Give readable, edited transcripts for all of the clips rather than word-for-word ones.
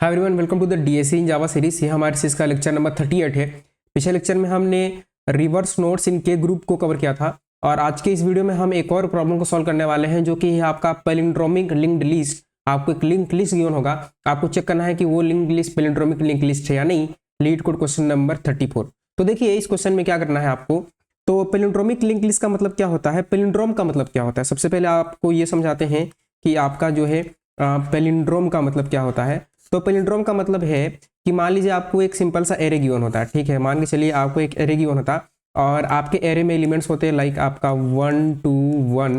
Hi everyone, welcome to the DSC in Java series. ये हमारे series का lecture number 38 है। पिछले लेक्चर में हमने रिवर्स नोड्स इन के ग्रुप को कवर किया था और आज के इस वीडियो में हम एक और प्रॉब्लम को सॉल्व करने वाले हैं, जो कि है आपका पैलिंड्रोमिक लिंक्ड लिस्ट। आपको एक लिंक्ड लिस्ट गिवन होगा, आपको चेक करना है कि वो linked list palindromic linked list है या नहीं। Leet code question number 34। तो देखिए इस क्वेश्चन में क्या करना है आपको। तो पैलिंड्रोमिक लिंक्ड लिस्ट का मतलब क्या होता है, पैलिंड्रोम का मतलब क्या होता है। सबसे पहले आपको ये समझाते हैं कि आपका जो है पैलिंड्रोम का मतलब क्या होता है। तो पैलिंड्रोम का मतलब है कि मान लीजिए आपको एक सिंपल सा एरे गिवन होता है, ठीक है। मान के चलिए आपको एक एरे गिवन होता और आपके एरे में एलिमेंट्स होते हैं लाइक आपका 1 2 1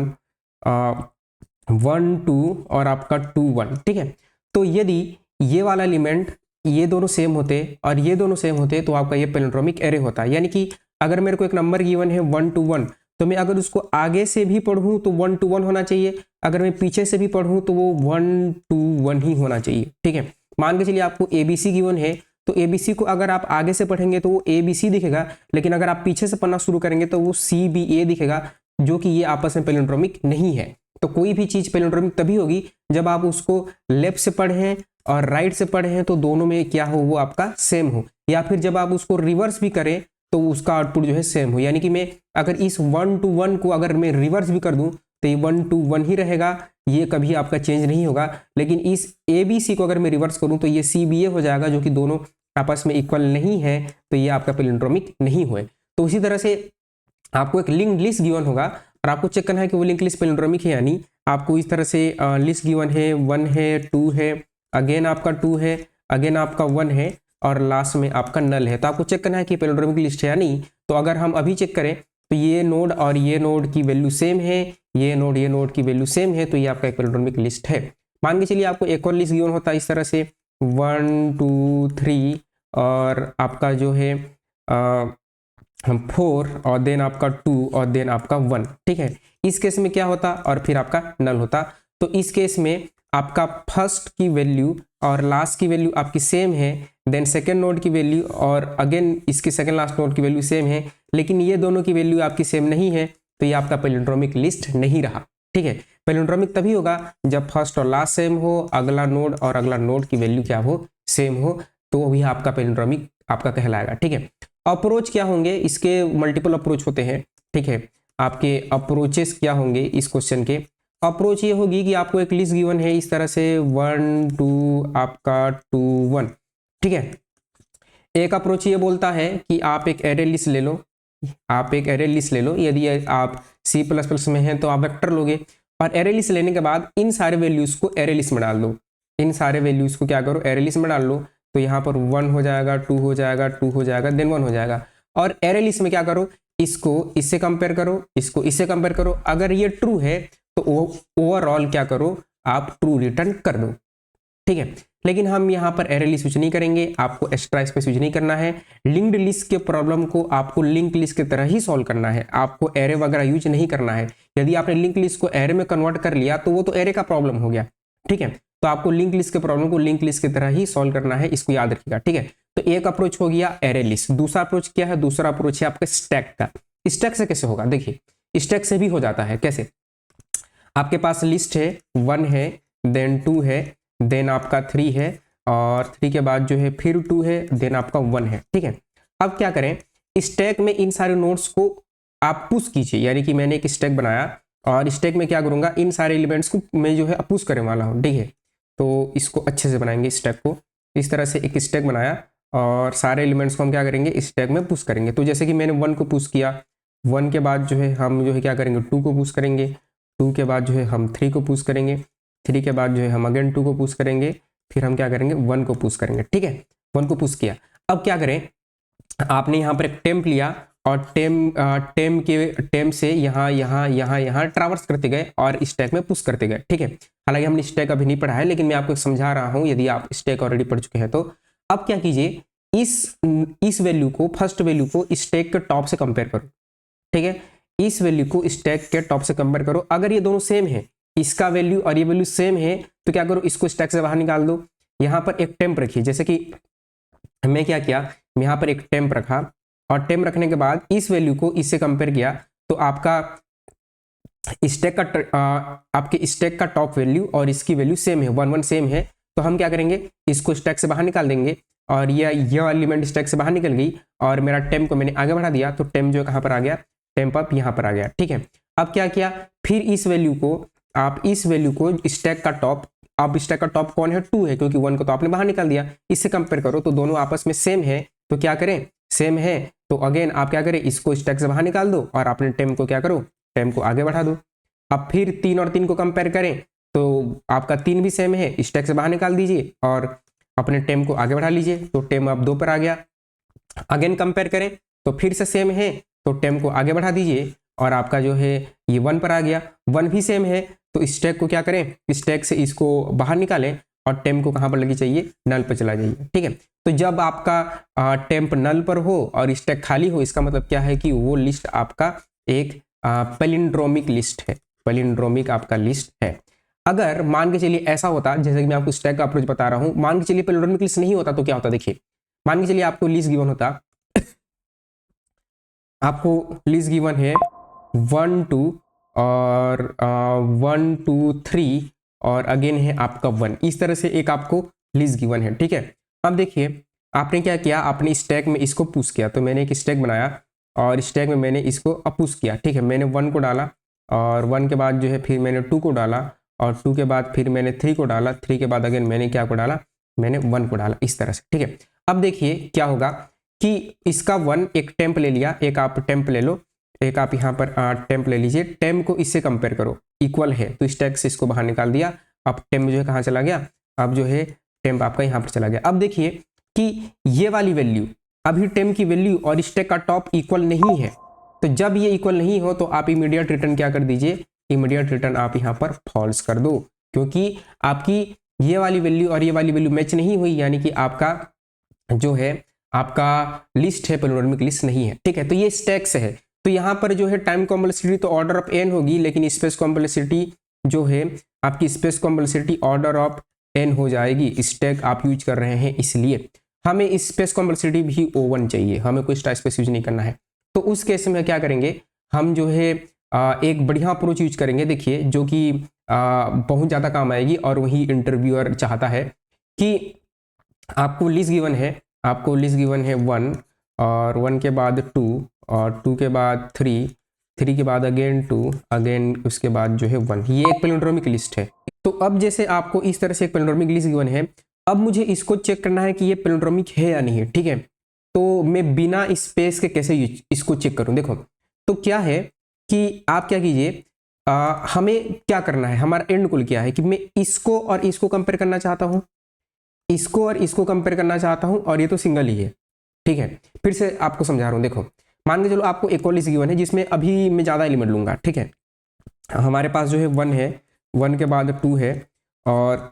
1 2 और आपका 2 1, ठीक है। तो यदि ये वाला एलिमेंट ये दोनों सेम होते और ये दोनों सेम होते तो आपका ये पैलिंड्रोमिक एरे होता है। यानी कि अगर मेरे को एक नंबर गिवन है 1 2 1, तो मैं अगर उसको आगे से भी पढ़ूं तो 1 2 1 होना चाहिए, अगर मैं पीछे से भी पढ़ूं तो वो 1 2 1 ही होना चाहिए, ठीक है। मान के चलिए आपको एबीसी गिवन है, तो एबीसी को अगर आप आगे से पढ़ेंगे तो वो एबीसी दिखेगा, लेकिन अगर आप पीछे से पढ़ना शुरू करेंगे तो वो सीबीए दिखेगा, जो कि ये आपस में पैलिंड्रोमिक नहीं है। तो कोई भी चीज पैलिंड्रोमिक तभी होगी जब आप उसको लेफ्ट से पढ़ें और राइट से पढ़ें तो दोनों में क्या हो, वो आपका सेम हो, या फिर जब आप उसको रिवर्स भी करें तो उसका आउटपुट जो है सेम हो। यानी कि मैं अगर इस 1 2 1 को अगर मैं रिवर्स भी कर दूं तो ये 1 2 1 ही रहेगा, ये कभी आपका चेंज नहीं होगा। लेकिन इस ए बी सी को अगर मैं रिवर्स करूं तो ये सी बी ए हो जाएगा, जो कि दोनों आपस में इक्वल नहीं है, तो ये आपका पैलिंड्रोमिक नहीं हुए। तो उसी तरह से आपको एक लिंक्ड लिस्ट गिवन होगा और आपको चेक करना है कि वो लिंक्ड लिस्ट पैलिंड्रोमिक है या नहीं। आपको इस तरह से लिस्ट गिवन है, 1 है 2 है, अगेन आपका 2 है, अगेन आपका 1 है और लास्ट में आपका नल है। तो आपको चेक करना है कि पैलिंड्रोमिक लिस्ट है या नहीं। तो अगर हम अभी चेक करें तो ये नोड और ये नोड की वैल्यू सेम है, ये नोड की वैल्यू सेम है, तो ये आपका एक पैलिंड्रोमिक लिस्ट है। मान के चलिए आपको एक और लिस्ट गिवन होता है इस तरह से 1 2 3 और आपका जो है 4 और देन आपका 2 और देन आपका 1, ठीक है। इस केस में क्या होता और फिर आपका नल होता। तो इस केस में आपका फर्स्ट की वैल्यू और लास्ट की वैल्यू आपकी सेम है, देन सेकेंड नोड की वैल्यू और अगेन इसके सेकेंड लास्ट नोड की वैल्यू सेम है, लेकिन ये दोनों की वैल्यू आपकी सेम नहीं है, तो ये आपका पैलिंड्रोमिक लिस्ट नहीं रहा, ठीक है। पैलिंड्रोमिक तभी होगा जब फर्स्ट और लास्ट सेम हो, अगला नोड और अगला नोड की वैल्यू क्या हो, सेम हो, तो भी आपका पैलिंड्रोमिक आपका कहलाएगा, ठीक है। अप्रोच क्या होंगे, इसके मल्टीपल अप्रोच होते हैं, ठीक है। आपके अप्रोचेस क्या होंगे इस क्वेश्चन के। अप्रोच ये होगी कि आपको एक लिस्ट गिवन है इस तरह से 1 2 आपका 2 1, ठीक है। एक अप्रोच ये बोलता है कि आप एक एरे लिस्ट ले लो, आप एक एरे लिस्ट ले लो। यदि आप C++ में हैं तो आप वेक्टर लोगे और एरे लिस्ट लेने के बाद इन सारे वैल्यूज को एरे लिस्ट में डाल दो। इन सारे वैल्यूज को क्या करो, एरे लिस्ट में डाल लो। तो यहाँ पर 1 हो जाएगा, 2 हो जाएगा, 2 हो जाएगा, देन 1 हो जाएगा। और एरे लिस्ट में क्या करो, इसको इससे कंपेयर करो, इसको इससे कंपेयर करो। अगर ये ट्रू है तो ओवरऑल क्या करो, आप ट्रू रिटर्न कर दो, ठीक है। लेकिन हम यहाँ पर एरे लिस्ट यूज नहीं करेंगे, आपको एक्स्ट्रा स्पेस यूज नहीं करना है। लिंक्ड लिस्ट के प्रॉब्लम को आपको लिंक लिस्ट की तरह ही सॉल्व करना है, आपको एरे वगैरह यूज नहीं करना है। यदि आपने लिंक लिस्ट को एरे में कन्वर्ट कर लिया तो वो तो एरे का प्रॉब्लम हो गया, ठीक है। तो आपको लिंक लिस्ट के प्रॉब्लम को लिंक लिस्ट की तरह ही सॉल्व करना है, इसको याद रखिएगा, ठीक है। तो एक अप्रोच हो गया एरे लिस्ट। दूसरा अप्रोच क्या है, दूसरा अप्रोच है आपका स्टैक का। स्टैक से कैसे होगा, देखिए स्टैक से भी हो जाता है। कैसे, आपके पास लिस्ट है, 1 है, देन 2 है, देन आपका 3 है और 3 के बाद जो है फिर 2 है, देन आपका 1 है, ठीक है। अब क्या करें, स्टैक में इन सारे नोड्स को आप पुश कीजिए। यानी कि मैंने एक स्टैक बनाया और स्टैक में क्या करूंगा, इन सारे एलिमेंट्स को मैं जो है पुश करने वाला हूँ, ठीक है। तो इसको अच्छे से बनाएंगे स्टैक को। इस तरह से एक स्टैक बनाया और सारे एलिमेंट्स को हम क्या करेंगे, स्टैक में पुश करेंगे। तो जैसे कि मैंने 1 को पुश किया, 1 के बाद जो है हम जो है क्या करेंगे, 2 को पुश करेंगे, 2 के बाद जो है हम 3 को पुश करेंगे, 3 के बाद जो है हम अगेन 2 को पुश करेंगे, फिर हम क्या करेंगे 1 को पुश करेंगे, ठीक है। 1 को पुश किया। अब क्या करें, आपने यहाँ पर एक टेम्प लिया और टेम से यहाँ ट्रावर्स करते गए और स्टैक में पुश करते गए, ठीक है। हालांकि हमने स्टैक अभी नहीं पढ़ा है, लेकिन मैं आपको समझा रहा हूँ यदि आप स्टैक ऑलरेडी पढ़ चुके हैं तो। अब क्या कीजिए, इस वैल्यू को, फर्स्ट वैल्यू को स्टैक के टॉप से कंपेयर करो, ठीक है। इस वैल्यू को स्टैक के टॉप से कंपेयर करो। अगर ये दोनों सेम है, इसका वैल्यू और ये वैल्यू सेम है, तो क्या करो, इसको स्टैक से बाहर निकाल दो। यहाँ पर एक टेम्प रखिए, जैसे कि मैं क्या किया, मैं यहाँ पर एक टेम्प रखा और टेम्प रखने के बाद इस वैल्यू को इससे कंपेयर किया, तो आपका स्टैक का आपके स्टैक का टॉप वैल्यू और इसकी वैल्यू सेम है, 1 1 सेम है, तो हम क्या करेंगे, इसको स्टैक से बाहर निकाल देंगे और ये एलिमेंट स्टैक से बाहर निकल गई और मेरा टेम्प को मैंने आगे बढ़ा दिया, तो टेम्प जो कहाँ पर आ गया, टेम्प अप यहाँ पर आ गया। ठीक है, अब क्या किया, फिर इस वैल्यू को आप इस वैल्यू को स्टैक का टॉप, अब स्टैक का टॉप कौन है, 2 है, क्योंकि 1 को तो आपने बाहर निकाल दिया, इससे कंपेयर करो तो दोनों आपस में सेम है, तो क्या करें, सेम है तो अगेन आप क्या करें, इसको स्टैक से बाहर निकाल दो और अपने टेम्प को क्या करो, टेम्प को आगे बढ़ा दो। अब फिर 3 और 3 को कंपेयर करें तो आपका 3 भी सेम है, स्टैक से बाहर निकाल दीजिए और अपने टेम्प को आगे बढ़ा लीजिए, तो टेम्प अब 2 पर आ गया। अगेन कंपेयर करें तो फिर से सेम है, तो टेम्प को आगे बढ़ा दीजिए और आपका जो है ये 1 पर आ गया। 1 भी सेम है तो स्टैक को क्या करें, स्टैक से इसको बाहर निकालें और टेम्प को कहाँ पर लगी चाहिए, नल पर चला जाइए। ठीक है, तो जब आपका टेम्प नल पर हो और स्टैक खाली हो, इसका मतलब क्या है कि वो लिस्ट आपका एक पैलिंड्रोमिक लिस्ट है, पैलिंड्रोमिक आपका लिस्ट है। अगर मान के चलिए ऐसा होता, जैसे कि मैं आपको स्टैक का अप्रोच बता रहा हूं, मान के चलिए पैलिंड्रोमिक लिस्ट नहीं होता तो क्या होता, देखिए मान के चलिए आपको लिस्ट गिवन होता, आपको लिस्ट गिवन है 1 2 और 1 2 3 और अगेन है आपका 1, इस तरह से एक आपको लिस्ट गिवन है। ठीक है, अब देखिए आपने क्या किया, आपने स्टैक में इसको पुश किया, तो मैंने एक स्टैक बनाया और स्टैक में मैंने इसको पुश किया। ठीक है, मैंने 1 को डाला और 1 के बाद जो है फिर मैंने 2 को डाला और 2 के बाद फिर मैंने 3 को डाला, 3 के बाद अगेन मैंने क्या को डाला, मैंने 1 को डाला, इस तरह से। ठीक है, अब देखिए क्या होगा कि इसका 1 एक टेम्प ले लिया, एक आप टेम्प ले लो, एक आप यहाँ पर टेम्प ले लीजिए, टेम्प को इससे कंपेयर करो, इक्वल है तो स्टैक से इसको बाहर निकाल दिया, अब टेम्प जो है कहाँ चला गया, अब जो है टेम्प आपका यहाँ पर चला गया। अब देखिए कि ये वाली वैल्यू, अभी टेम्प की वैल्यू और स्टैक का टॉप इक्वल नहीं है, तो जब ये इक्वल नहीं हो तो आप इमीडिएट रिटर्न क्या कर दीजिए, इमीडिएट रिटर्न आप यहाँ पर फॉल्स कर दो, क्योंकि आपकी ये वाली वैल्यू और ये वाली वैल्यू मैच नहीं हुई, यानी कि आपका जो है आपका लिस्ट है पैलिंड्रोमिक लिस्ट नहीं है। ठीक है, तो ये स्टैक से है, तो यहाँ पर जो है टाइम कॉम्प्लेक्सिटी तो ऑर्डर ऑफ n होगी, लेकिन स्पेस कॉम्प्लेक्सिटी जो है आपकी space complexity order of n हो जाएगी, स्टैक आप यूज कर रहे हैं इसलिए हमें स्पेस कॉम्प्लेक्सिटी भी O1 चाहिए, हमें कोई स्टार स्पेस यूज नहीं करना है। तो उस केस में क्या करेंगे, हम जो है एक बढ़िया अप्रोच यूज करेंगे, देखिए जो कि बहुत ज़्यादा काम आएगी और वही इंटरव्यूअर चाहता है कि आपको लिस्ट गिवन है, आपको लिस्ट गिवन है 1 और 1 के बाद 2 और 2 के बाद 3, 3 के बाद अगेन 2, अगेन उसके बाद जो है 1, ये एक पैलिंड्रोमिक लिस्ट है। तो अब जैसे आपको इस तरह से एक पैलिंड्रोमिक लिस्ट गिवन है, अब मुझे इसको चेक करना है कि ये पैलिंड्रोमिक है या नहीं है। ठीक है, तो मैं बिना स्पेस के कैसे इसको चेक करूं, देखो तो क्या है कि आप क्या कीजिए, हमें क्या करना है, हमारा एंड गोल क्या है कि मैं इसको और इसको कंपेयर करना चाहता हूं, इसको और इसको कंपेयर करना चाहता हूं और ये तो सिंगल ही है। ठीक है, फिर से आपको समझा रहा हूं, देखो मान के चलो आपको एक और लिस्ट गिवन है जिसमें अभी मैं ज़्यादा एलिमेंट लूंगा। ठीक है, हमारे पास जो है 1 है, 1 के बाद 2 है और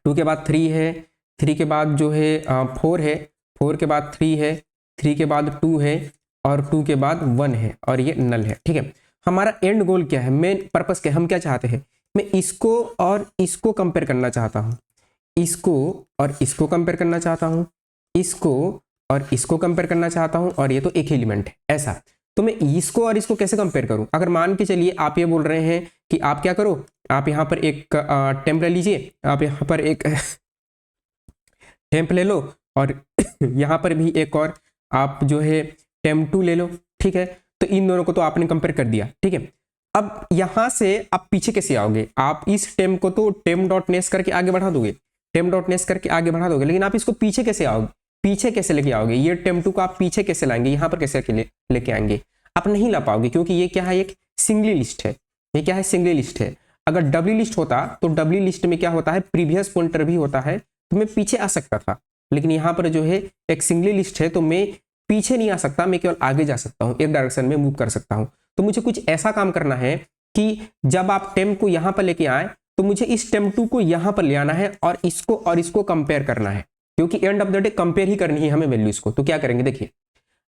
2 के बाद 3 है, 3 के बाद जो है 4 है, 4 के बाद 3 है, 3 के बाद 2 है और 2 के बाद 1 है और ये नल है। ठीक है, हमारा एंड गोल क्या है, मेन पर्पस क्या है, हम क्या चाहते हैं, मैं इसको और इसको कंपेयर करना चाहता हूँ, इसको और इसको कंपेयर करना चाहता हूँ, इसको और इसको कंपेयर करना चाहता हूँ और ये तो एक ही एलिमेंट है ऐसा। तो मैं इसको और इसको कैसे कंपेयर करूं, अगर मान के चलिए आप ये बोल रहे हैं कि आप क्या करो, आप यहाँ पर एक टेम्प ले लीजिए, आप यहाँ पर एक टेम्प ले लो और यहाँ पर भी एक और आप जो है टेम्प 2 ले लो। ठीक है, तो इन दोनों को तो आपने कंपेयर कर दिया। ठीक है, अब यहाँ से आप पीछे कैसे आओगे, आप इस टेम्प को तो टेम्प डॉट नेस करके आगे बढ़ा दोगे, टेम्प डॉट नेस करके आगे बढ़ा दोगे, लेकिन आप इसको पीछे कैसे आओगे, पीछे कैसे लेके आओगे, ये टेम्प 2 को आप पीछे कैसे लाएंगे, यहाँ पर कैसे लेके आएंगे, आप नहीं ला पाओगे, क्योंकि ये क्या है, एक सिंगली लिस्ट है, ये क्या है, सिंगली लिस्ट है। अगर डबली लिस्ट होता तो डबली लिस्ट में क्या होता है, प्रीवियस पॉइंटर भी होता है, तो मैं पीछे आ सकता था, लेकिन यहाँ पर जो है एक सिंगली लिस्ट है तो मैं पीछे नहीं आ सकता, मैं केवल आगे जा सकता हूँ, एक डायरेक्शन में मूव कर सकता हूँ। तो मुझे कुछ ऐसा काम करना है कि जब आप टेम्प को यहाँ पर लेके आए तो मुझे इस टेम्प 2 को यहाँ पर ले आना है और इसको कंपेयर करना है, क्योंकि end of the day compare ही करनी है हमें वैल्यूज को। तो क्या करेंगे, देखिए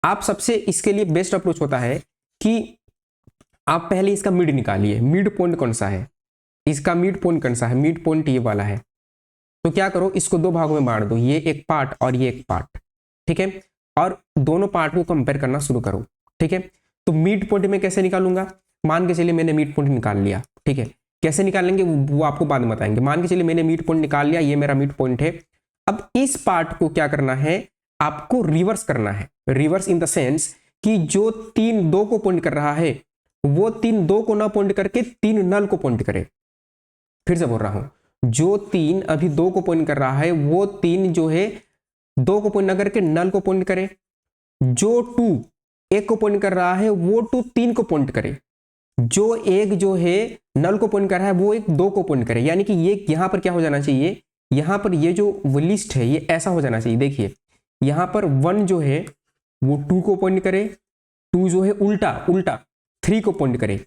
आप सबसे इसके लिए बेस्ट अप्रोच होता है कि आप पहले इसका मिड निकालिए, मिड पॉइंट कौन सा है, इसका मिड पॉइंट कौन सा है, मिड पॉइंट ये वाला है। तो क्या करो, इसको 2 भागों में बांट दो, ये एक पार्ट और ये एक पार्ट। ठीक है, और दोनों पार्ट को कंपेयर करना शुरू करो। ठीक है, तो मिड पॉइंट में कैसे निकालूंगा, मान के चलिए मैंने मिड पॉइंट निकाल लिया। ठीक है, कैसे निकालेंगे वो आपको बाद में बताएंगे। मान के चलिए मैंने मिड पॉइंट निकाल लिया, ये मेरा मिड पॉइंट है। अब इस पार्ट को क्या करना है, आपको रिवर्स करना है। रिवर्स इन द सेंस कि जो 3 2 को पॉइंट कर रहा है वो 3 2 को ना पॉइंट करके 3 नल को पॉइंट करे। फिर से बोल रहा हूं, जो 3 अभी 2 को पॉइंट कर रहा है वो 3 जो है 2 को पॉइंट ना करके नल को पॉइंट करे। जो 2 1 को पॉइंट कर रहा है वो 2 3 को पॉइंट करे। जो एक जो है नल को पॉइंट कर रहा है वो एक 2 को पॉइंट करे। यानी कि ये यहां पर क्या हो जाना चाहिए, यहां पर ये जो लिस्ट है ये ऐसा हो जाना चाहिए। देखिए यहां पर 1 जो है वो 2 को पॉइंट करे, 2 जो है उल्टा 3 को पॉइंट करे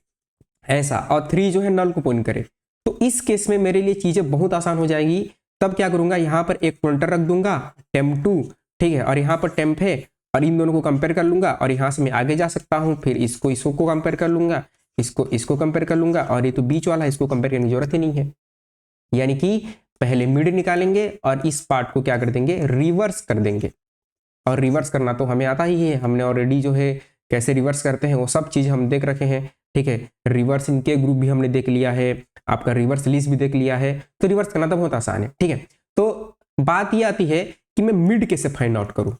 ऐसा, और 3 जो है नल को पॉइंट करे। तो इस केस में मेरे लिए चीजें बहुत आसान हो जाएगी। तब क्या करूंगा, यहां पर एक पॉइंटर रख दूंगा temp2, ठीक है, और यहां पर temp है, और इन दोनों को कंपेयर कर लूंगा, और यहां से मैं आगे जा सकता हूं। फिर इसको कंपेयर कर लूंगा, इसको कंपेयर कर लूंगा, और ये तो बीच वाला है, इसको कंपेयर करने की जरूरत ही नहीं है। यानी कि पहले मिड निकालेंगे और इस पार्ट को क्या कर देंगे, रिवर्स कर देंगे। और रिवर्स करना तो हमें आता ही है, हमने ऑलरेडी जो है कैसे रिवर्स करते हैं वो सब चीज हम देख रखे हैं, ठीक है। रिवर्स इनके ग्रुप भी हमने देख लिया है, आपका रिवर्स लिस्ट भी देख लिया है। तो रिवर्स करना तो बहुत आसान है, ठीक है। तो बात ये आती है कि मैं मिड कैसे फाइंड आउट करूं।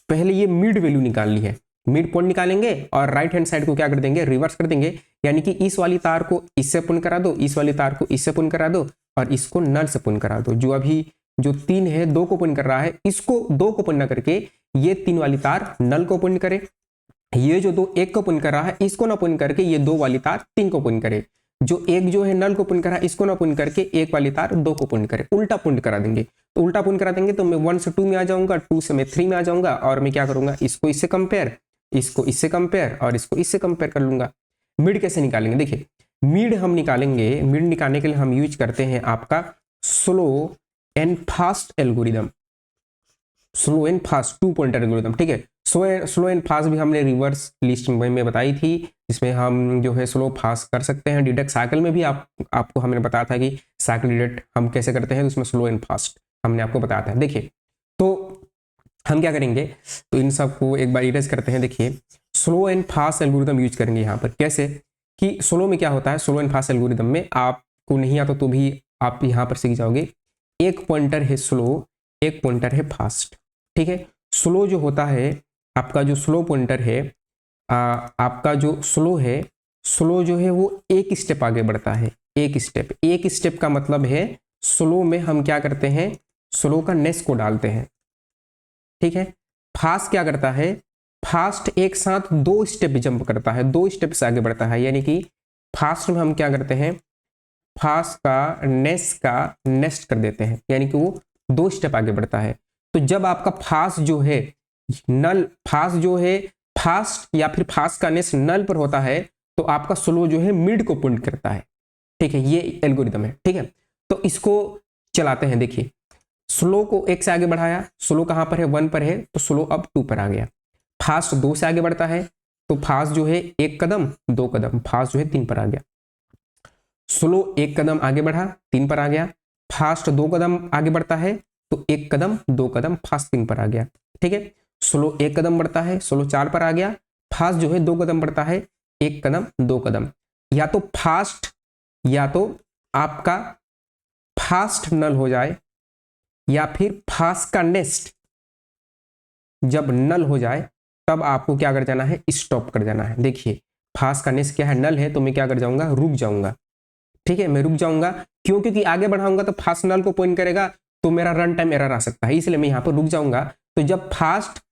पहले ये मिड वैल्यू निकाल ली है, मिड पॉइंट निकालेंगे और राइट हैंड साइड को क्या कर देंगे, रिवर्स कर देंगे। यानी कि इस वाली तार को इससे पुन करा दो, इस वाली तार को इससे पुन करा दो, और इसको नल से पुन करा दो। जो अभी जो 3 है 2 को पुन कर रहा है, इसको 2 को पुन ना करके ये 3 वाली तार नल को पुन करे। ये जो 2 1 को पुन कर रहा है इसको ना पुन करके ये 2 वाली तार 3 को पुन करे। जो एक जो है नल को पुन कर रहा है इसको ना पुन करके 1 वाली तार 2 को पुन करे। उल्टा पुन करा देंगे। तो उल्टा पुन करा देंगे तो मैं 1 से 2 में आ जाऊंगा, 2 से मैं 3 में आ जाऊंगा, और मैं क्या करूंगा, इसको इससे कंपेयर, इसको इससे कंपेयर, और इसको इससे कंपेयर कर लूंगा। मिड कैसे निकालेंगे, देखिए मिड हम निकालेंगे, मिड निकालने के लिए हम यूज करते हैं आपका slow and fast algorithm. Slow and fast 2 pointer algorithm, ठीक है। स्लो एंड फास्ट भी हमने रिवर्स लिस्ट में बताई थी, जिसमें हम जो है स्लो फास्ट कर सकते हैं। डिडक्ट साइकिल में भी आपको हमने बताया था कि साइकिल डिडक्ट हम कैसे करते हैं, उसमें स्लो एंड फास्ट हमने आपको बताया था। देखिए तो हम क्या करेंगे, तो इन सबको एक बार इरेज करते हैं। देखिए slow and fast algorithm use करेंगे यहाँ पर। कैसे कि स्लो में क्या होता है, स्लो एंड फास्ट एल्गोरिदम में आपको नहीं आता तो भी आप यहाँ पर सीख जाओगे। एक पॉइंटर है स्लो, एक पॉइंटर है फास्ट, ठीक है। स्लो जो होता है, आपका जो स्लो पॉइंटर है, आपका जो स्लो है, स्लो जो है वो एक स्टेप आगे बढ़ता है। एक स्टेप का मतलब है स्लो में हम क्या करते हैं, स्लो का नेस को डालते हैं, ठीक है। फास्ट क्या करता है, फास्ट एक साथ 2 स्टेप जंप करता है, 2 स्टेप से आगे बढ़ता है। यानी कि फास्ट में हम क्या करते हैं, फास्ट का नेस्ट कर देते हैं, यानी कि वो 2 स्टेप आगे बढ़ता है। तो जब आपका फास्ट जो है नल, फास्ट जो है फास्ट या फिर फास्ट का नेस्ट नल पर होता है, तो आपका स्लो जो है मिड को पॉइंट करता है, ठीक है। ये एल्गोरिदम है, ठीक है। तो इसको चलाते हैं। देखिए स्लो को 1 से आगे बढ़ाया, स्लो कहां पर है, 1 पर है, तो स्लो अब 2 पर आ गया। फास्ट 2 से आगे बढ़ता है, तो फास्ट जो है 1 कदम 2 कदम, फास्ट जो है 3 पर आ गया। स्लो 1 कदम आगे बढ़ा, 3 पर आ गया। फास्ट 2 कदम आगे बढ़ता है, तो 1 कदम 2 कदम, फास्ट 3 पर आ गया, ठीक है। स्लो 1 कदम बढ़ता है, स्लो 4 पर आ गया। फास्ट जो है 2 कदम बढ़ता है, 1 कदम 2 कदम। या तो फास्ट, या तो आपका फास्ट नल हो जाए, या फिर फास्ट का नेस्ट जब नल हो जाए तब आपको क्या कर जाना है, स्टॉप कर जाना है। देखिए फास्ट का नेस्ट क्या है, नल है, तो मैं क्या कर जाऊंगा, रुक जाऊंगा, ठीक है। मैं रुक जाऊंगा, क्यों, क्योंकि आगे बढ़ाऊंगा तो फास्ट नल को पॉइंट करेगा, तो मेरा रन टाइम एरर आ सकता है, इसलिए मैं यहाँ पर रुक जाऊंगा। तो जब फास्ट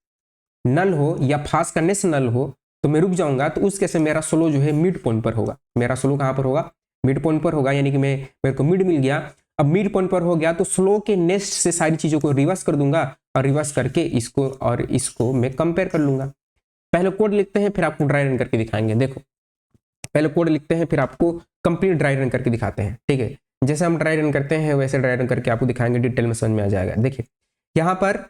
नल हो या फास्ट का नेस्ट नल हो तो मैं रुक जाऊंगा। तो उस केस में मेरा स्लो जो है मिड पॉइंट पर होगा। मेरा स्लो कहां पर होगा, मिड पॉइंट पर होगा। यानी कि मेरे को मिड मिल गया। अब मिड पॉइंट पर हो गया तो स्लो के नेस्ट से सारी चीजों को रिवर्स कर दूंगा, और रिवर्स करके इसको और इसको मैं कंपेयर कर लूंगा। पहले कोड लिखते हैं, फिर आपको ड्राई रन करके दिखाएंगे। देखो पहले कोड लिखते हैं, फिर आपको कंप्लीट ड्राई रन करके दिखाते हैं, ठीक है। जैसे हम ड्राई रन करते हैं वैसे ड्राई रन करके आपको दिखाएंगे, डिटेल में समझ में आ जाएगा। देखिए यहाँ पर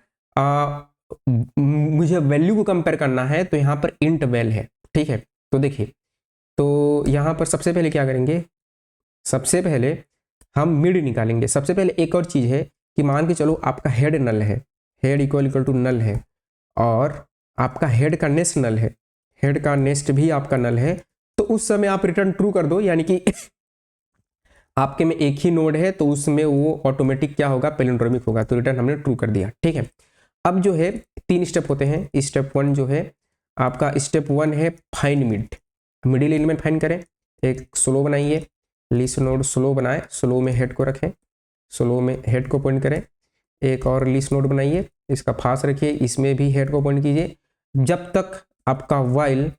मुझे वैल्यू को कंपेयर करना है, तो यहाँ पर इंट वैल है, ठीक है। तो देखिए, तो यहाँ पर सबसे पहले क्या करेंगे, सबसे पहले हम मिड निकालेंगे। सबसे पहले एक और चीज है कि मान के चलो आपका हेड नल है, हेड इक्वल टू नल है, और आपका हेड का नेस्ट नल है, हेड का नेस्ट भी आपका नल है, तो उस समय आप रिटर्न ट्रू कर दो। यानी कि आपके में एक ही नोड है तो उसमें वो ऑटोमेटिक क्या होगा, पैलिंड्रोमिक होगा, तो रिटर्न हमने ट्रू कर दिया। ठीक है, अब जो है 3 स्टेप होते हैं। स्टेप 1 जो है आपका, स्टेप 1 है फाइंड मिडिल एलिमेंट फाइंड करें। एक स्लो बनाइए, लिस्ट नोड स्लो बनाए, स्लो में हेड को रखें, स्लो में हेड को पॉइंट करें। एक और लिस्ट नोड बनाइए, इसका फास्ट रखिए, इसमें भी हेड को पॉइंट कीजिए। जब तक आपका वाइल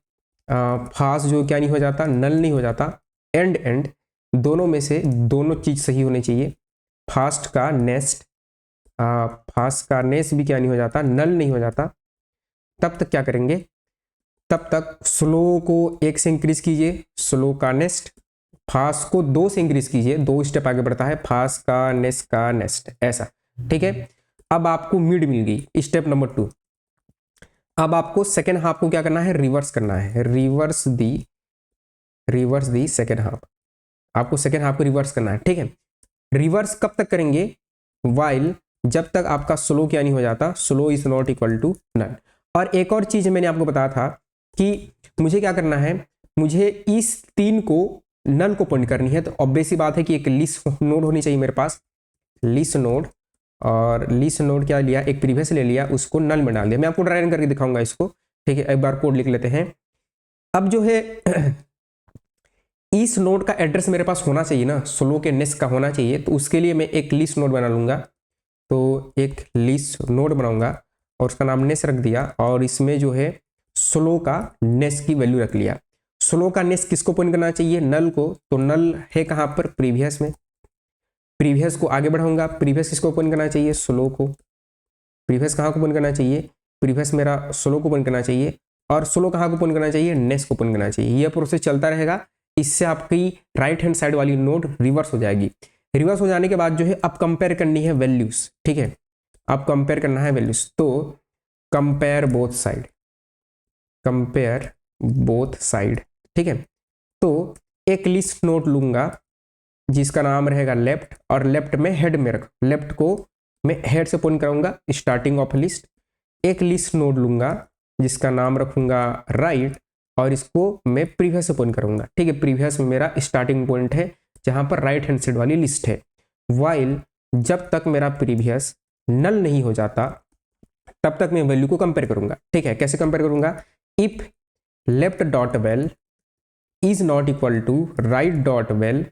फास्ट जो क्या नहीं हो जाता, नल नहीं हो जाता, एंड दोनों में से दोनों चीज सही होनी चाहिए। फास्ट का नेस्ट भी क्या नहीं हो जाता, नल नहीं हो जाता, तब तक क्या करेंगे, तब तक स्लो को 1 से इंक्रीज कीजिए, स्लो का नेस्ट, फास्ट को 2 से इंक्रीज कीजिए, 2 स्टेप आगे बढ़ता है, फास्ट का नेस्ट ऐसा। ठीक है, अब आपको मिड मिल गई, स्टेप नंबर 2। अब आपको सेकेंड हाफ को क्या करना है, रिवर्स करना है, रिवर्स दी सेकेंड हाफ, आपको सेकेंड हाफ को रिवर्स करना है। ठीक है, रिवर्स कब तक करेंगे, वाइल जब तक आपका स्लो क्या नहीं हो जाता, slow is not equal to null. और एक और चीज मैंने आपको बताया था कि मुझे क्या करना है, मुझे इस 3 को नल को पॉइंट करनी है, तो ऑब्वियस सी बात है कि एक लिस्ट नोड होनी चाहिए मेरे पास, लिस्ट नोड, और लिस्ट नोड क्या लिया, एक प्रीवियस ले लिया, उसको नल में डाल दिया। मैं आपको ड्राई रन करके दिखाऊंगा इसको। ठीक है, एक बार कोड लिख लेते हैं। अब जो है इस नोड का एड्रेस मेरे पास होना चाहिए ना, स्लो के नेक्स्ट का होना चाहिए, तो उसके लिए मैं एक लिस्ट नोड बना लूंगा। तो एक लिस्ट नोड बनाऊंगा और उसका नाम नेस रख दिया, और इसमें जो है स्लो का नेस की वैल्यू रख लिया। स्लो का नेस किसको पॉइंट करना चाहिए, नल को, तो नल है कहां पर, प्रीवियस में, प्रीवियस को आगे बढ़ाऊंगा, प्रीवियस किसको पॉइंट करना चाहिए, स्लो को, प्रीवियस कहां को पॉइंट करना चाहिए, प्रीवियस मेरा स्लो को पॉइंट करना चाहिए, और स्लो कहां को पॉइंट करना चाहिए, नेस को पॉइंट करना चाहिए। यह प्रोसेस चलता रहेगा, इससे आपकी राइट हैंड साइड वाली नोड रिवर्स हो जाएगी। रिवर्स हो जाने के बाद जो है अब कंपेयर करनी है वैल्यूज। ठीक है, अब कंपेयर करना है वैल्यूज, तो कंपेयर बोथ साइड। ठीक है, तो एक लिस्ट नोड लूंगा जिसका नाम रहेगा लेफ्ट, और लेफ्ट में हेड में रख, लेफ्ट को मैं हेड से पॉइंट कराऊंगा, स्टार्टिंग ऑफ लिस्ट। एक लिस्ट नोड लूंगा जिसका नाम रखूंगा राइट, और इसको मैं प्रीवियस से पॉइंट करूंगा। ठीक है, प्रीवियस में मेरा स्टार्टिंग पॉइंट है जहां पर राइट हैंड साइड वाली लिस्ट है। वाइल जब तक मेरा प्रीवियस नल नहीं हो जाता तब तक मैं वैल्यू को कंपेयर करूंगा। ठीक है, कैसे कंपेयर करूंगा, if left dot val is not equal to right dot val,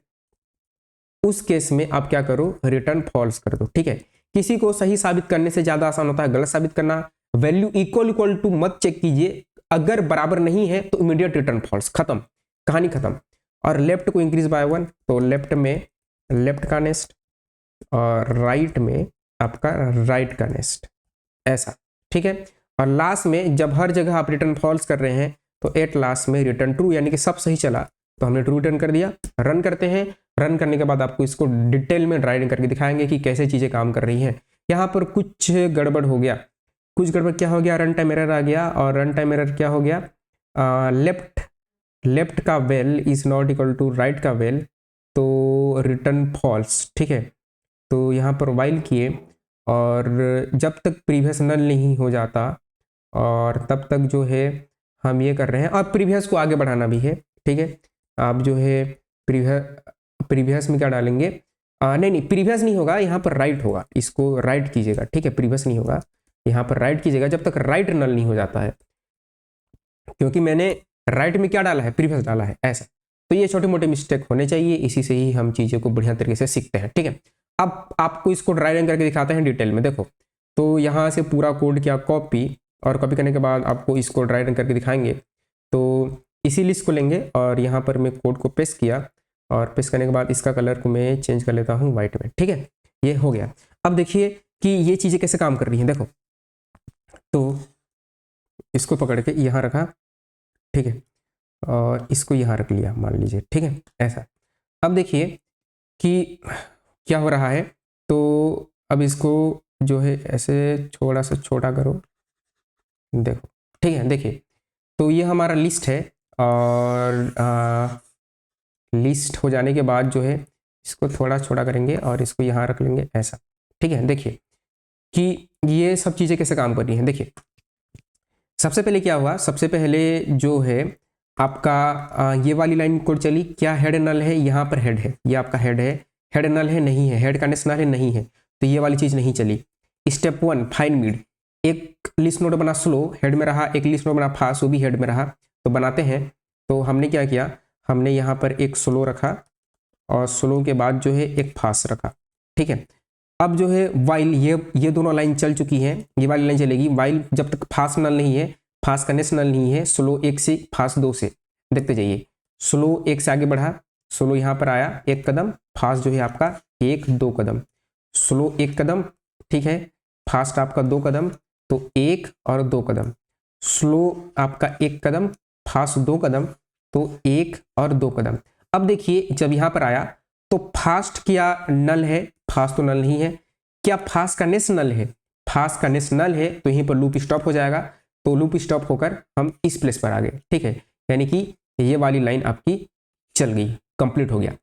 उस केस में आप क्या करो, रिटर्न फॉल्स कर दो। ठीक है, किसी को सही साबित करने से ज्यादा आसान होता है गलत साबित करना। वैल्यू इक्वल टू मत चेक कीजिए, अगर बराबर नहीं है तो इमीडिएट रिटर्न फॉल्स, खत्म, कहानी खत्म। और लेफ्ट को इंक्रीज बाय 1, तो लेफ्ट में लेफ्ट का नेस्ट, और राइट में आपका राइट का नेस्ट, ऐसा। ठीक है, और लास्ट में जब हर जगह आप रिटर्न फॉल्स कर रहे हैं तो एट लास्ट में रिटर्न ट्रू, यानी कि सब सही चला तो हमने ट्रू रिटर्न कर दिया। रन करते हैं, रन करने के बाद आपको इसको डिटेल में ड्राइविंग करके दिखाएंगे कि कैसे चीजें काम कर रही हैं। यहाँ पर कुछ गड़बड़ हो गया, क्या हो गया, रन टाइम एरर आ गया, और रन टाइम एरर क्या हो गया, लेफ्ट का val is not equal to right का वेल, तो रिटर्न फॉल्स। ठीक है, तो यहाँ पर वाइल किए, और जब तक प्रीवियस नल नहीं हो जाता और तब तक जो है हम ये कर रहे हैं, और प्रीवियस को आगे बढ़ाना भी है। ठीक है, आप जो है प्रीवियस में क्या डालेंगे, नहीं प्रीवियस नहीं होगा, यहाँ पर राइट होगा, इसको राइट कीजिएगा। ठीक है, प्रीवियस नहीं होगा, यहाँ पर राइट कीजिएगा जब तक राइट नल नहीं हो जाता है, क्योंकि मैंने राइट में क्या डाला है, प्रीवियस डाला है, ऐसा। तो ये छोटे मोटे मिस्टेक होने चाहिए, इसी से ही हम चीज़ों को बढ़िया तरीके से सीखते हैं। ठीक है, अब आपको इसको ड्राई रन करके दिखाते हैं डिटेल में। देखो, तो यहाँ से पूरा कोड किया कॉपी, और कॉपी करने के बाद आपको इसको ड्राई रन करके दिखाएंगे। तो इसी लिस्ट को लेंगे और यहाँ पर मैं कोड को पेस्ट किया, और पेस्ट करने के बाद इसका कलर को मैं चेंज कर लेता हूँ वाइट में। ठीक है, ये हो गया। अब देखिए कि ये चीज़ें कैसे काम कर रही हैं। देखो, तो इसको पकड़ के यहाँ रखा, ठीक है, और इसको यहाँ रख लिया मान लीजिए। ठीक है, ऐसा। अब देखिए कि क्या हो रहा है, तो अब इसको जो है ऐसे थोड़ा सा छोटा करो, देखो। ठीक है, देखिए, तो ये हमारा लिस्ट है, और लिस्ट हो जाने के बाद जो है इसको थोड़ा छोटा करेंगे और इसको यहाँ रख लेंगे, ऐसा। ठीक है, देखिए कि ये सब चीज़ें कैसे काम कर रही हैं। देखिए, सबसे पहले क्या हुआ, सबसे पहले जो है आपका ये वाली लाइन कोड चली, क्या हेड नल है, यहाँ पर हेड है, ये आपका हेड है, हेड नल है नहीं है, हेड का नेस नल है नहीं है, तो ये वाली चीज़ नहीं चली। स्टेप 1 फाइंड मिड, एक लिस्ट नोड बना स्लो, हेड में रहा, एक लिस्ट नोड बना फास्ट, वो भी हेड में रहा, तो बनाते हैं। तो हमने क्या किया, हमने यहाँ पर एक स्लो रखा और स्लो के बाद जो है एक फास्ट रखा, ठीक है। अब जो है वाइल ये दोनों लाइन चल चुकी हैं, ये वाली लाइन चलेगी वाइल जब तक फास्ट नल नहीं है, फास्ट का नेस नल नहीं है, स्लो 1 से फास्ट 2 से, देखते जाइए। स्लो 1 से आगे बढ़ा, स्लो यहाँ पर आया 1 कदम, फास्ट जो है आपका 1-2 कदम, स्लो 1 कदम, ठीक है, फास्ट आपका 2 कदम, तो 1 और 2 कदम, स्लो आपका 1 कदम, फास्ट 2 कदम, तो 1 और 2 कदम। अब देखिए जब यहाँ पर आया तो फास्ट क्या नल है, फास्ट तो नल नहीं है, क्या फास्ट का नेस नल है, फास्ट का नेस नल है, तो यहीं पर लूप स्टॉप हो जाएगा, तो लूप स्टॉप होकर हम इस प्लेस पर आ गए, ठीक है। यानी कि ये वाली लाइन आपकी चल गई, कंप्लीट हो गया।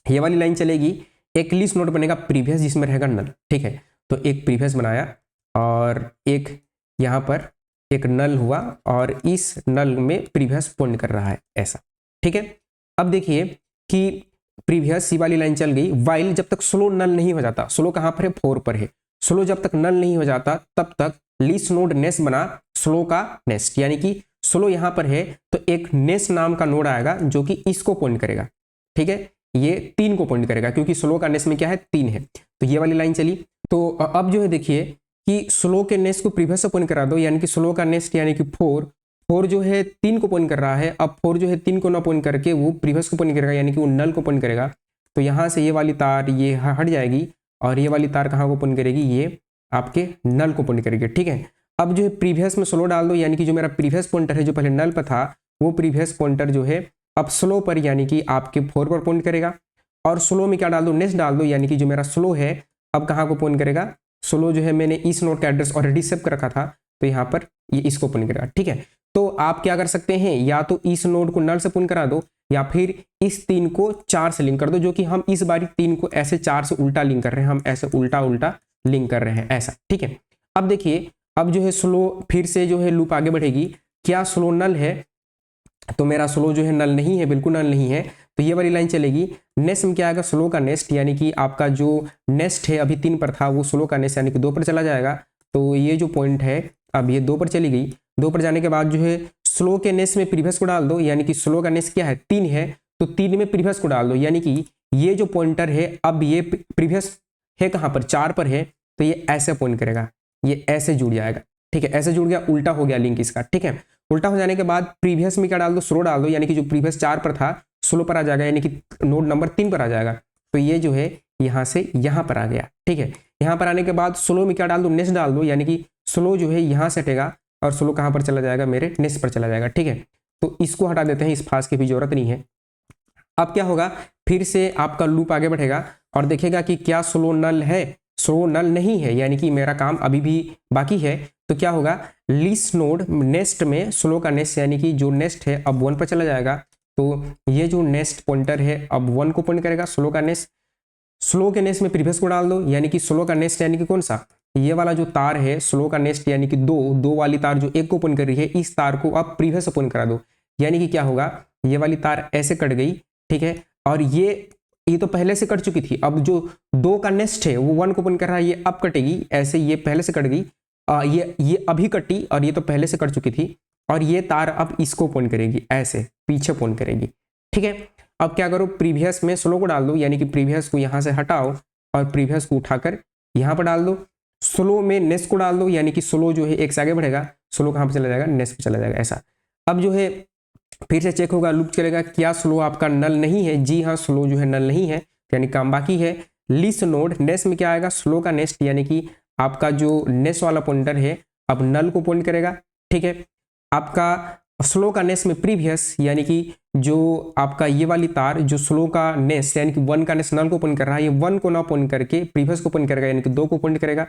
ये वाली लाइन चलेगी, एक लिस्ट नोड बनेगा प्रीवियस जिसमें रहेगा नल, ठीक है। तो एक प्रीवियस बनाया और एक यहाँ पर एक नल हुआ और इस नल में प्रीवियस पॉइंट कर रहा है, ऐसा, ठीक है। अब देखिए कि प्रीवियस सी वाली लाइन चल गई, वाइल जब तक स्लो नल नहीं हो जाता, स्लो कहाँ पर है 4 पर है, स्लो जब तक नल नहीं हो जाता तब तक लिस्ट नोड नेस बना स्लो का नेस्ट, यानी कि स्लो यहाँ पर है तो एक नेस नाम का नोड आएगा जो कि इसको पॉइंट करेगा, ठीक है, ये 3 को पॉइंट करेगा क्योंकि स्लो का नेस में क्या है 3 है, तो ये वाली लाइन चली। तो अब जो है देखिए कि स्लो के नेस को प्रीवियस से पॉइंट करा दो, यानी कि स्लो का नेस्ट यानी कि 4 जो है 3 को पॉइंट कर रहा है, अब 4 जो है 3 को ना पॉइंट करके वो प्रीवियस को पॉइंट करेगा, यानी कि वो नल को पॉइंट करेगा। तो यहाँ से ये वाली तार ये हट जाएगी और ये वाली तार कहाँ को पॉइंट करेगी, ये आपके नल को पॉइंट करेगी, ठीक है। अब जो है प्रीवियस में स्लो डाल दो, यानी कि जो मेरा प्रीवियस पॉइंटर है जो पहले नल पर था वो प्रीवियस पॉइंटर जो है अब स्लो पर यानी कि आपके 4 पर पॉइंट करेगा, और स्लो में क्या डाल दो, नेक्स्ट डाल दो, यानी कि जो मेरा स्लो है अब कहाँ को पॉइंट करेगा, स्लो जो है मैंने इस नोड का एड्रेस ऑलरेडी सेव कर रखा था तो यहाँ पर ये इसको पॉइंट करेगा, ठीक है। तो आप क्या कर सकते हैं, या तो इस नोड को नल से पॉइंट करा दो या फिर इस 3 को 4 से लिंक कर दो, जो कि हम इस बारी 3 को ऐसे 4 से उल्टा लिंक कर रहे हैं, हम ऐसे उल्टा उल्टा लिंक कर रहे हैं, ऐसा, ठीक है। अब देखिए अब जो है स्लो फिर से जो है लूप आगे बढ़ेगी, क्या स्लो नल है, तो मेरा स्लो जो है नल नहीं है, बिल्कुल नल नहीं है, तो ये वाली लाइन चलेगी। नेक्स्ट में क्या आएगा, स्लो का नेक्स्ट, यानी कि आपका जो नेक्स्ट है अभी 3 पर था वो स्लो का नेक्स्ट यानी कि 2 पर चला जाएगा, तो ये जो पॉइंट है अब ये 2 पर चली गई, 2 पर जाने के बाद जो है स्लो के नेक्स्ट में प्रीवियस को डाल दो, यानी कि स्लो का नेक्स्ट क्या है 3 है, तो 3 में प्रीवियस को डाल दो, यानी कि ये जो पॉइंटर है अब ये प्रीवियस है कहाँ पर 4 पर है, तो ये ऐसे पॉइंट करेगा, ये ऐसे जुड़ जाएगा, ठीक है, ऐसे जुड़ गया, उल्टा हो गया लिंक इसका, ठीक है। उल्टा हो जाने के बाद प्रीवियस में क्या डाल दो, स्लो डाल दो, यानी कि जो प्रीवियस 4 पर था स्लो पर आ जाएगा, यानी कि नोड नंबर 3 पर आ जाएगा, तो ये जो है यहाँ से यहाँ पर आ गया, ठीक है। यहाँ पर आने के बाद स्लो में क्या डाल दो, नेक्स्ट डाल दो, यानी कि स्लो जो है यहाँ से हटेगा और स्लो कहाँ पर चला जाएगा, मेरे नेक्स्ट पर चला जाएगा, ठीक है। तो इसको हटा देते हैं, इस फास्ट की भी जरूरत नहीं है। अब क्या होगा, फिर से आपका लूप आगे बढ़ेगा और देखेगा कि क्या स्लो नल है, स्लो नल नहीं है, यानी कि मेरा काम अभी भी बाकी है, तो क्या होगा, लिस्ट नोड नेक्स्ट में स्लो का नेक्स्ट यानी कि जो नेक्स्ट है अब 1 पर चला जाएगा, तो ये जो नेक्स्ट पॉइंटर है अब 1 को पॉइंट करेगा, स्लो का नेक्स्ट, स्लो के नेक्स्ट में प्रीवियस को डाल दो, यानी कि स्लो का नेक्स्ट यानी कि कौन सा, ये वाला जो तार है स्लो का नेक्स्ट यानी कि 2 वाली तार जो 1 को पॉइंट कर रही है, इस तार को अब प्रीवियस से पॉइंट करा दो, यानी कि क्या होगा, ये वाली तार ऐसे कट गई, ठीक है, और ये तो पहले से कट चुकी थी, अब जो 2 का नेक्स्ट है वो 1 को पॉइंट कर रहा है, ये अब कटेगी, ऐसे ये पहले से कट गई, ये अभी कटी और ये तो पहले से कट चुकी थी, और ये तार अब इसको पॉइंट करेगी, ऐसे पीछे पॉइंट करेगी, ठीक है। अब क्या करो, प्रीवियस में स्लो को डाल दो, यानी कि प्रीवियस को यहाँ से हटाओ और प्रीवियस को उठाकर यहाँ पर डाल दो, स्लो में नेक्स्ट को डाल दो, यानी कि स्लो जो है 1 से आगे बढ़ेगा, स्लो कहाँ पर चला जाएगा, नेक्स्ट पे चला जाएगा, ऐसा। अब जो है फिर से चेक होगा, लूप चलेगा, क्या स्लो आपका नल नहीं है, जी हाँ स्लो जो है नल नहीं है, यानी काम बाकी है। लिस्ट नोड नेक्स्ट में क्या आएगा, स्लो का नेक्स्ट, यानी कि आपका जो नेक्स्ट वाला पॉइंटर है अब नल को पॉइंट करेगा, ठीक है। आपका स्लो का नेक्स्ट में प्रीवियस, यानी कि जो आपका ये वाली तार जो स्लो का नेक्स्ट यानी कि 1 का नेक्स्ट नल को पॉइंट कर रहा है, ये 1 को ना पॉइंट करके प्रीवियस को पॉइंट करेगा, यानी कि 2 को पॉइंट करेगा,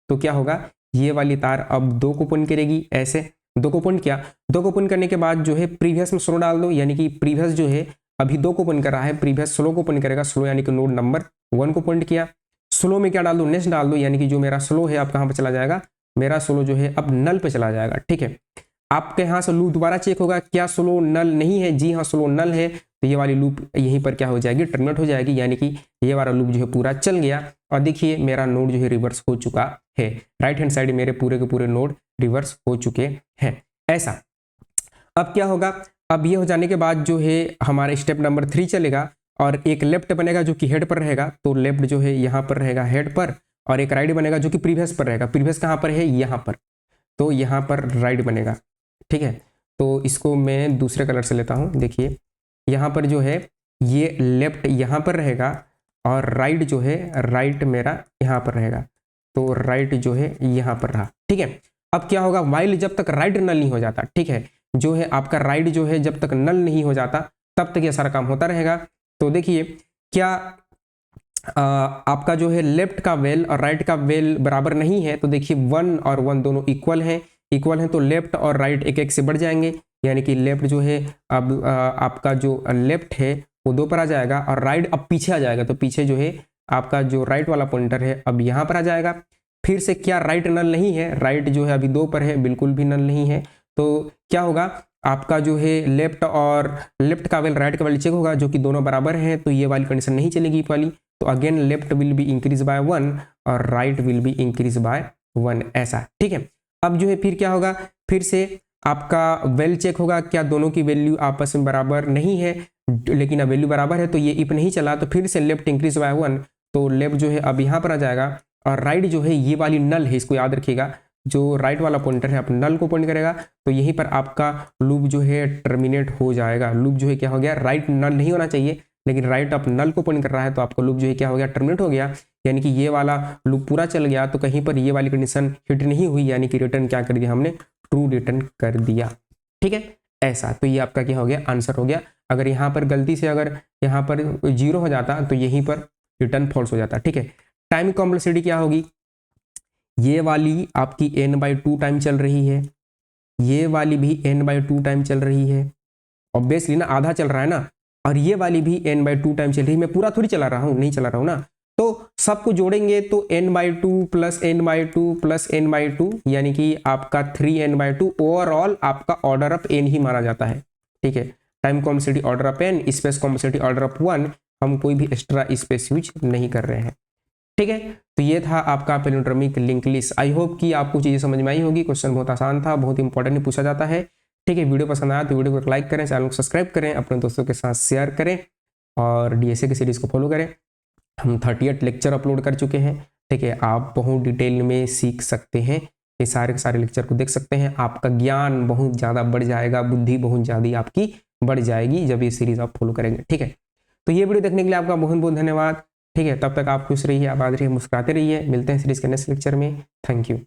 तो क्या होगा, ये वाली तार अब 2 को पॉइंट करेगी, ऐसे 2 को पॉइंट किया, 2 को पॉइंट करने के बाद जो है प्रीवियस में स्लो डाल दो, यानी कि प्रीवियस जो है अभी 2 को पॉइंट कर रहा है, प्रीवियस स्लो को पॉइंट करेगा, स्लो यानी कि नोड नंबर 1 को पॉइंट किया, स्लो में क्या डाल दो, नेक्स्ट डाल दो, यानी कि जो मेरा स्लो है अब कहाँ पर चला जाएगा, मेरा स्लो जो है अब नल पे चला जाएगा, ठीक है। आपके यहाँ से लूप दोबारा चेक होगा, क्या स्लो नल नहीं है, जी हाँ स्लो नल है, तो ये वाली लूप यहीं पर क्या हो जाएगी, टर्मिनेट हो जाएगी, यानी कि ये वाला लूप जो है पूरा चल गया। और देखिए मेरा नोड जो है रिवर्स हो चुका है, राइट हैंड साइड मेरे पूरे के पूरे नोड रिवर्स हो चुके हैं। ऐसा अब क्या होगा, अब ये हो जाने के बाद जो है हमारा स्टेप नंबर 3 चलेगा, और एक लेफ्ट बनेगा जो कि हेड पर रहेगा, तो लेफ्ट जो है यहाँ पर रहेगा हेड पर, और एक राइट बनेगा जो कि प्रीवियस पर रहेगा। प्रीवियस कहाँ पर है, यहाँ पर, तो यहाँ पर राइट बनेगा, ठीक है। तो इसको मैं दूसरे कलर से लेता हूँ। देखिए यहाँ पर जो है ये लेफ्ट यहाँ पर रहेगा, और राइट जो है राइट मेरा यहाँ पर रहेगा, तो राइट जो है यहाँ पर रहा, ठीक है। अब क्या होगा, वाइल जब तक राइट नल नहीं हो जाता, ठीक है, जो है आपका राइट जो है जब तक नल नहीं हो जाता तब तक ये सारा काम होता रहेगा। तो देखिए क्या आपका जो है लेफ्ट का वेल और राइट का वेल बराबर नहीं है, तो देखिए 1 और 1 दोनों इक्वल हैं, तो लेफ्ट और राइट एक एक से बढ़ जाएंगे, यानी कि लेफ्ट जो है अब आपका जो लेफ्ट है वो 2 पर आ जाएगा, और राइट अब पीछे आ जाएगा, तो पीछे जो है आपका जो राइट वाला पॉइंटर है अब यहाँ पर आ जाएगा। फिर से क्या राइट नल नहीं है, राइट जो है अभी 2 पर है, बिल्कुल भी नल नहीं है, तो क्या होगा आपका जो है लेफ्ट और लेफ्ट का वेल राइट का वेल चेक होगा, जो कि दोनों बराबर हैं, तो ये वाली कंडीशन नहीं चलेगी वाली, तो again left will be increase by 1 और right will be increase by 1, ऐसा, ठीक है। अब जो है फिर क्या होगा, फिर से आपका वेल चेक होगा, क्या दोनों की वैल्यू आपस में बराबर नहीं है, लेकिन अब वैल्यू बराबर है, तो ये इफ नहीं चला, तो फिर से लेफ्ट इंक्रीज बाय 1, तो लेफ्ट जो है अब यहाँ पर आ जाएगा, और राइट जो है ये वाली नल है, इसको याद रखिएगा, जो राइट वाला पॉइंटर है अपने नल को पॉइंट करेगा, तो यहीं पर आपका लूप जो है टर्मिनेट हो जाएगा। लूप जो है क्या हो गया, राइट नल नहीं होना चाहिए, लेकिन राइट आप नल को पॉइंट कर रहा है, तो आपका लूप जो है क्या हो गया, टर्मिनेट हो गया, यानी कि ये वाला लूप पूरा चल गया, तो कहीं पर ये वाली कंडीशन हिट नहीं हुई, यानी कि रिटर्न क्या कर दिया हमने, ट्रू रिटर्न कर दिया, ठीक है। ऐसा, तो ये आपका क्या हो गया, आंसर हो गया। अगर यहाँ पर गलती से अगर यहाँ पर 0 हो जाता तो यहीं पर रिटर्न फॉल्स हो जाता, ठीक है। टाइम कॉम्प्लेक्सिटी क्या होगी, ये वाली आपकी n/2 टाइम चल रही है, ये वाली भी n/2 टाइम चल रही है, ऑब्वियसली ना, आधा चल रहा है ना, और ये वाली भी n/2 टाइम चल रही है, मैं पूरा थोड़ी चला रहा हूँ, नहीं चला रहा हूँ ना, तो सबको जोड़ेंगे तो n/2 plus n/2 plus n/2, यानी कि आपका 3n/2, ओवरऑल आपका ऑर्डर ऑफ n ही माना जाता है, ठीक है। Time complexity order of n, space complexity order of 1, हम कोई भी एक्स्ट्रा स्पेस यूज नहीं कर रहे हैं, ठीक है। तो ये था आपका palindromic link list. I hope कि आपको चीजें समझ में आई होगी। क्वेश्चन बहुत आसान था, बहुत इंपॉर्टेंट पूछा जाता है, ठीक है। वीडियो पसंद आया तो वीडियो को लाइक करें, चैनल को सब्सक्राइब करें, अपने दोस्तों के साथ शेयर करें, और डीएसए की सीरीज को फॉलो करें। हम 38 लेक्चर अपलोड कर चुके हैं, ठीक है। आप बहुत डिटेल में सीख सकते हैं, ये सारे के सारे लेक्चर को देख सकते हैं, आपका ज्ञान बहुत ज़्यादा बढ़ जाएगा, बुद्धि बहुत ज़्यादा आपकी बढ़ जाएगी जब ये सीरीज आप फॉलो करेंगे, ठीक है। तो ये वीडियो देखने के लिए आपका बहुत बहुत धन्यवाद, ठीक है। तब तक आप खुश रहिए, आबाद रहिए, मुस्कुराते रहिए। मिलते हैं सीरीज के नेक्स्ट लेक्चर में। Thank you.